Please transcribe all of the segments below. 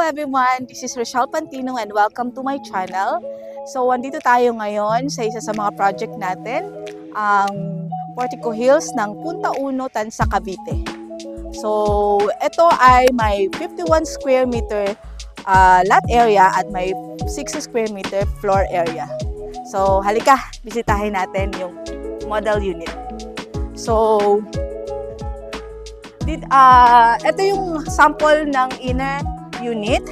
everyone, this is Rochelle Pantino and welcome to my channel. So, andito tayo ngayon sa isa sa mga project natin, ang Portico Hills ng Punta Uno, Tansa, Cavite. So, ito ay may 51 square meter lot area at may 60 square meter floor area. So, halika, bisitahin natin yung model unit. So, ito yung sample ng inner unit.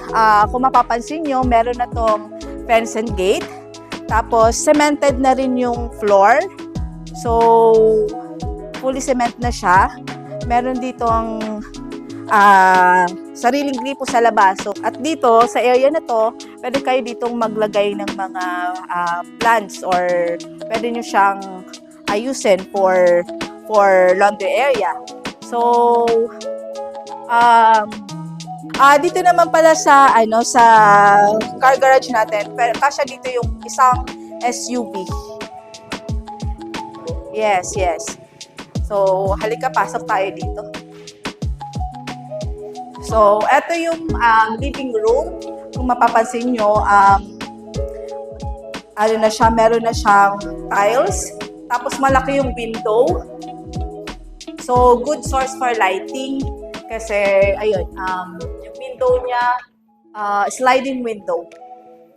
Kung mapapansin nyo, meron na tong fence and gate. Tapos, cemented na rin yung floor. So, fully cement na siya. Meron dito ang sariling gripo sa labas. So, at dito, sa area na to, pwede kayo ditong maglagay ng mga plants or pwede nyo siyang ayusin for laundry area. So, dito naman pala sa sa car garage natin, kasya dito yung isang SUV. Yes. So, halika, pasok tayo dito. So, eto yung living room. Kung mapapansin nyo, meron na siyang tiles. Tapos malaki yung window. So, good source for lighting kasi, ayun, yung window niya, sliding window.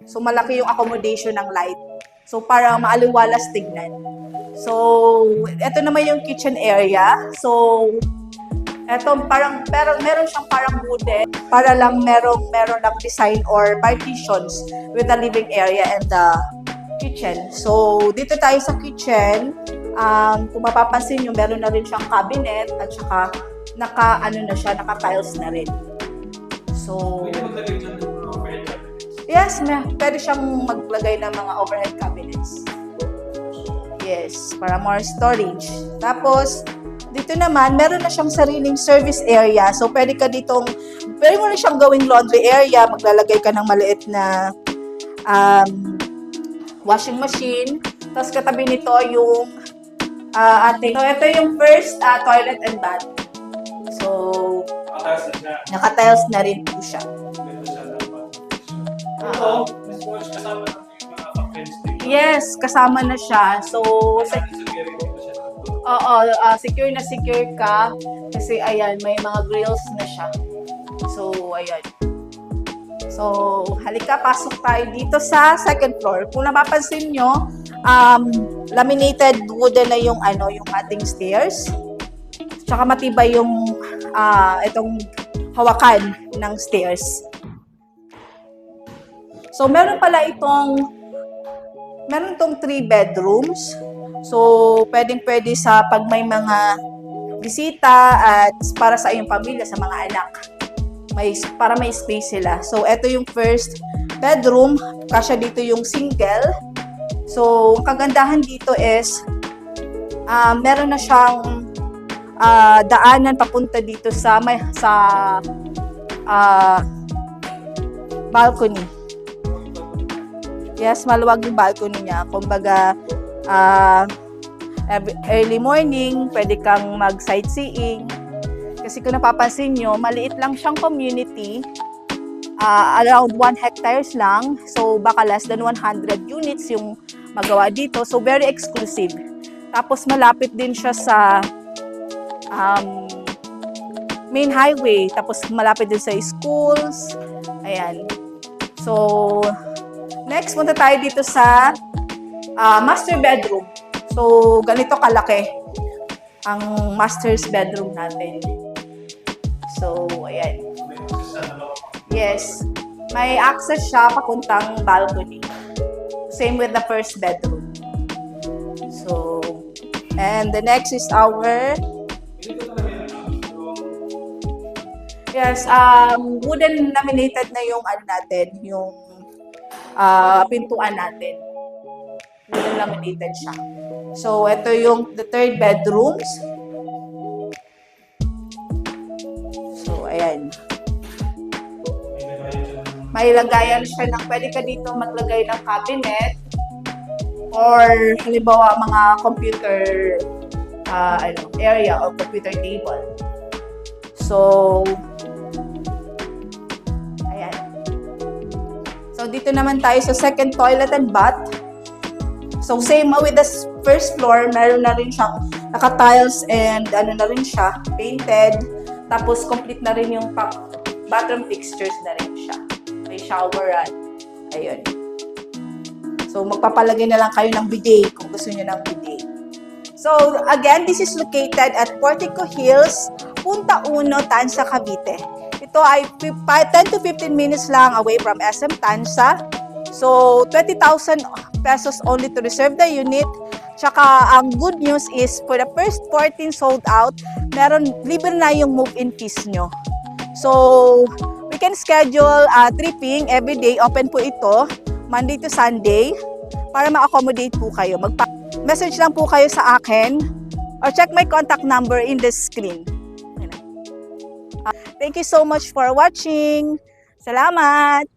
So, malaki yung accommodation ng light. So, para maaliwalas tignan. So, ito naman yung kitchen area. So, ito meron siyang parang wooden, para lang meron lang design or partitions with the living area and the kitchen. So, dito tayo sa kitchen. Kung mapapansin nyo, meron na rin siyang cabinet at saka naka-tiles na rin. So, yes, pwede siyang maglagay ng mga overhead cabinets. Yes, para more storage. Tapos, dito naman, meron na siyang sariling service area. So, pwede mo na siyang gawing laundry area. Maglalagay ka ng maliit na washing machine. Tapos, katabi nito yung so, ito yung first toilet and bath. So, naka-tiles na rin po siya. Yes, kasama na siya. So, secure ka. Kasi, ayan, may mga grills na siya. So, ayan. So, halika, pasok tayo dito sa second floor. Kung napapansin nyo, laminated wooden na yung ating stairs. Tsaka matibay yung itong hawakan ng stairs. So, meron itong 3 bedrooms. So, pwedeng-pwede sa pag may mga bisita at para sa iyong pamilya, sa mga anak. Para may space sila. So, ito yung first bedroom. Kasya dito yung single. So, ang kagandahan dito is meron na siyang daanan papunta dito sa balcony. Yes, maluwag yung balcony niya. Kumbaga, early morning, pwede kang mag-sightseeing. Kasi kung napapansin nyo, maliit lang siyang community. Around 1 hectares lang. So, baka less than 100 units yung magawa dito. So, very exclusive. Tapos, malapit din siya sa main highway. Tapos, malapit din sa schools. Ayan. So, next, punta tayo dito sa master bedroom. So, ganito kalaki ang master's bedroom natin. So, ayan. Yes. May access siya papuntang balcony. Same with the first bedroom. So, and the next is our wooden laminated na yung yung pintuan natin. Wooden laminated siya. So, ito yung the third bedrooms. So, ayan. May lagayan siya pwede ka dito maglagay ng cabinet or halimbawa mga computer area or computer table. So, ayan. dito naman tayo sa second toilet and bath. So, same with the first floor, meron na rin siyang naka-tiles and ano na rin siya, painted. Tapos, complete na rin yung bathroom fixtures na rin siya. May shower, ayun. So, magpapalagay na lang kayo ng bidet kung gusto niyo ng bidet. So, again, this is located at Portico Hills, Punta Uno, Tanza, Cavite. Ito ay 10 to 15 minutes lang away from SM Tanza. So, 20,000 pesos only to reserve the unit. Tsaka, ang good news is, for the first 14 sold out, libre na yung move-in fees nyo. So, we can schedule tripping every day. Open po ito, Monday to Sunday, para ma-accommodate po kayo. Message lang po kayo sa akin or check my contact number in the screen. Thank you so much for watching. Salamat!